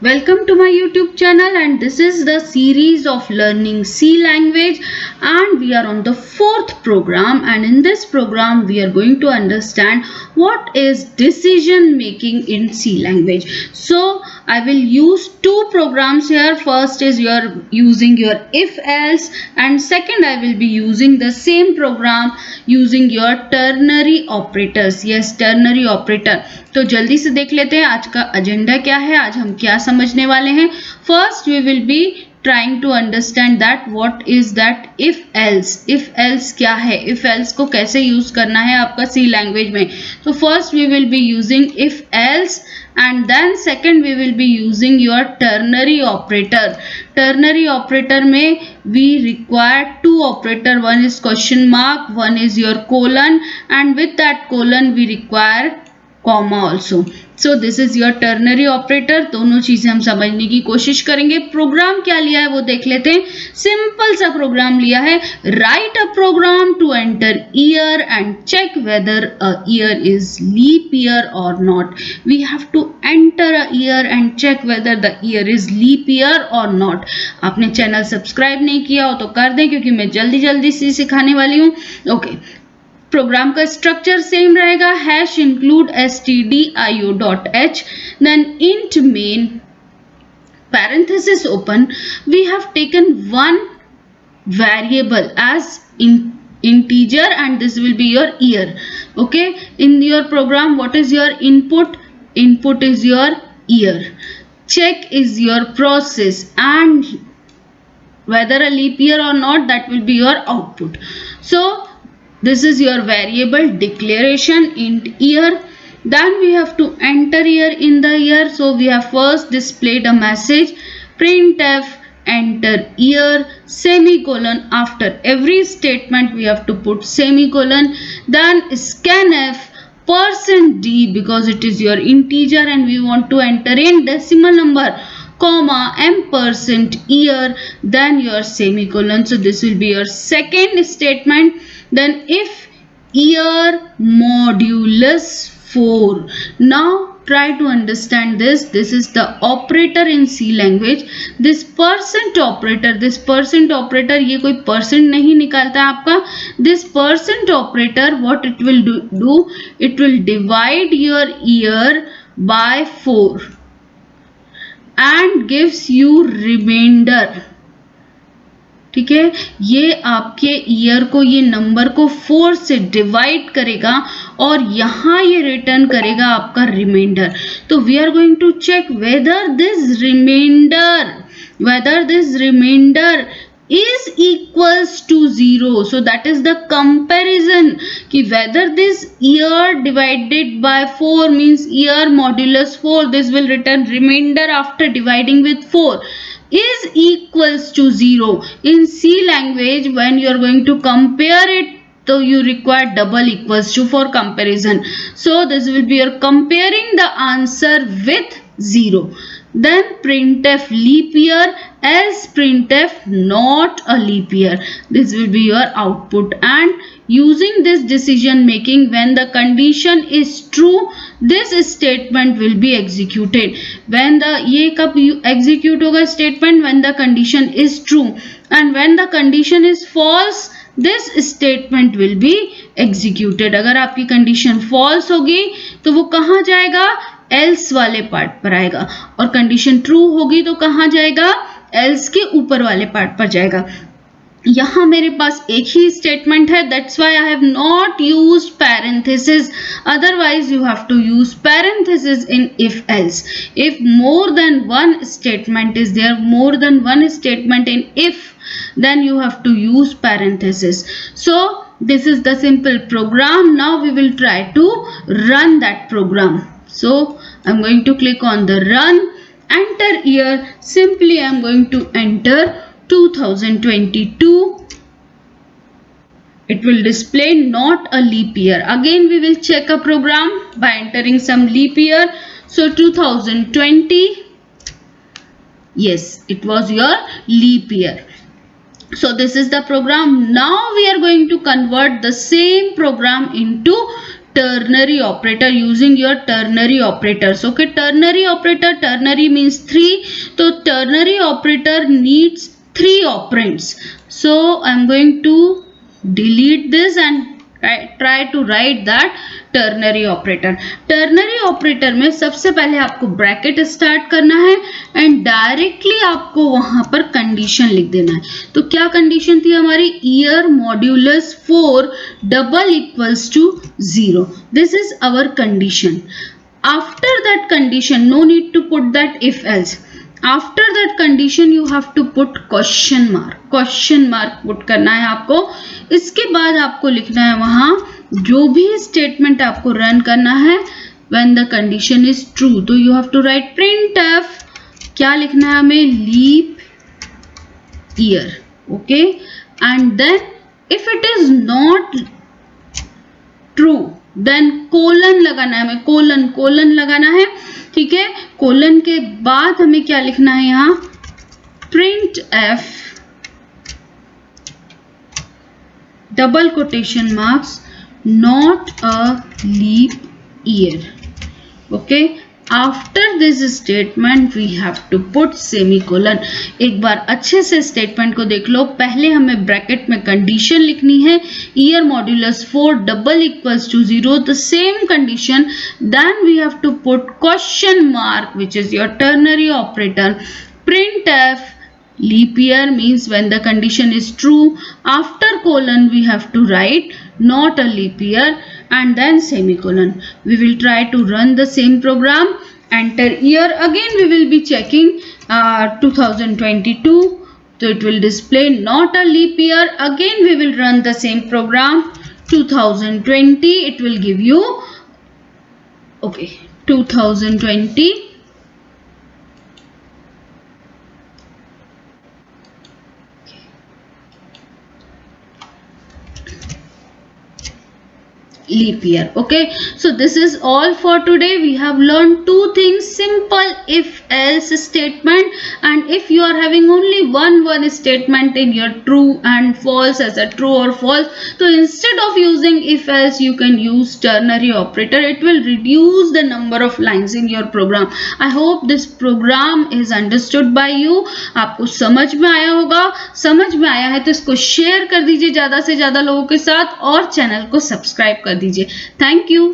Welcome to my YouTube channel, and this is the series of learning C language, and we are on the fourth program, and in this program we are going to understand what is decision making in C language. So I will use two programs here. First is using your if else, and second I will be using the same program using your ternary operators. Yes, ternary operator. तो जल्दी से देख लेते हैं आज का agenda क्या है, आज हम क्या समझने वाले हैं. First we will be trying to understand that what is that if else. If else क्या है, इफ एल्स को कैसे यूज करना है आपका सी लैंग्वेज में. तो first we will be using if else and then second we will be using your ternary operator. Ternary operator में we require two operator, one is question mark, one is your colon, and with that colon we require comma also. So this is your ternary operator. दोनों चीजें हम समझने की कोशिश करेंगे. Programme क्या लिया है वो देख लेते हैं. सिंपल सा प्रोग्राम लिया है. Write a program to enter year and check whether a year is leap year or not. We have to enter a year and check whether the year is leap year or not. आपने channel subscribe नहीं किया हो तो कर दें, क्योंकि मैं जल्दी जल्दी से सिखाने वाली हूँ. ओके, प्रोग्राम का स्ट्रक्चर सेम रहेगा. Hash include stdio.h, then int main, parenthesis open. We have taken one variable as integer and this will be your year. Okay, in your program what is your input? Input is your year. Check is your process, and whether a leap year or not, that will be your output. So this is your variable declaration int year. Then we have to enter year in the year. So we have first displayed a message printf enter year semicolon. After every statement we have to put semicolon. Then scanf %d, because it is your integer and we want to enter in decimal number, comma m% year, then your semicolon. So this will be your second statement. Then if year modulus 4. Now try to understand this. This is the operator in C language. This % operator ये कोई percent नहीं निकालता है आपका. This % operator what it will do, it will divide your year by 4 and gives you remainder. ठीक है, ये आपके ईयर को, ये नंबर को 4 से डिवाइड करेगा और यहाँ ये रिटर्न करेगा आपका रिमाइंडर. तो we are going to check whether this reminder is equals to 0. So that is the comparison कि whether this year divided by 4 means year modulus 4, this will return remainder after dividing with 4, is equals to 0. In C language when you are going to compare it, so you require double equals to for comparison. So this will be your comparing the answer with 0. Then printf leap year, else printf not a leap year. This will be your output. And using this decision making, when the condition is true, this statement will be executed. When the ये कब execute होगा statement? When the condition is true, and when the condition is false, this statement will be executed. अगर आपकी condition false होगी तो वो कहाँ जाएगा? else वाले पार्ट पर आएगा. और कंडीशन ट्रू होगी तो कहाँ जाएगा? else के ऊपर वाले पार्ट पर जाएगा. यहाँ मेरे पास एक ही स्टेटमेंट है, that's why I have not used parenthesis. Otherwise you have to use parenthesis in if else. If more than one statement is there, more than one statement in if, then you have to use parenthesis. So this is the simple program. Now we will try to run that program. So I'm going to click on the run, enter year. Simply I'm going to enter 2022. It will display not a leap year. Again we will check a program by entering some leap year. So 2020, yes, it was your leap year. So this is the program. Now we are going to convert the same program into ternary operator using your ternary operators. Okay, ternary means 3. So ternary operator needs 3 operands. So I'm going to delete this and try to write that ternary operator में सबसे पहले आपको bracket start करना है and directly आपको वहां पर condition लिख देना है. तो क्या कंडीशन थी हमारी? Year modulus 4 double equals to 0. This is our condition. After that condition no need to put that if else. After that condition you have to put question mark put करना है आपको. इसके बाद आपको लिखना है वहां जो भी स्टेटमेंट आपको रन करना है when the condition is true. तो you have to write printf. क्या लिखना है हमें? Leap year. Okay, and then if it is not true then colon लगाना है हमें. कोलन लगाना है. ठीक है, कोलन के बाद हमें क्या लिखना है यहां? Print f double quotation marks not a leap year. Okay, after this statement we have to put semicolon. एक बार अच्छे से स्टेटमेंट को देख लो. पहले हमें ब्रैकेट में कंडीशन लिखनी है year modulus 4 double equals to 0, the same condition. Then we have to put question mark which is your ternary operator. Print f leap year means when the condition is true. After colon we have to write not a leap year and then semicolon. We will try to run the same program. Enter year. Again we will be checking 2022. So it will display not a leap year. Again we will run the same program. 2020 it will give you, okay, 2020 leap year. Okay, so this is all for today. We have learned two things: simple if else statement, and if you are having only one statement in your true and false as a true or false, so instead of using if else you can use ternary operator. It will reduce the number of lines in your program. I hope this program is understood by you. आपको समझ में आया होगा. समझ में आया है तो इसको शेयर कर दीजिए ज्यादा से ज्यादा लोगों के साथ और चैनल को सब्सक्राइब कर दीजिए. Thank you.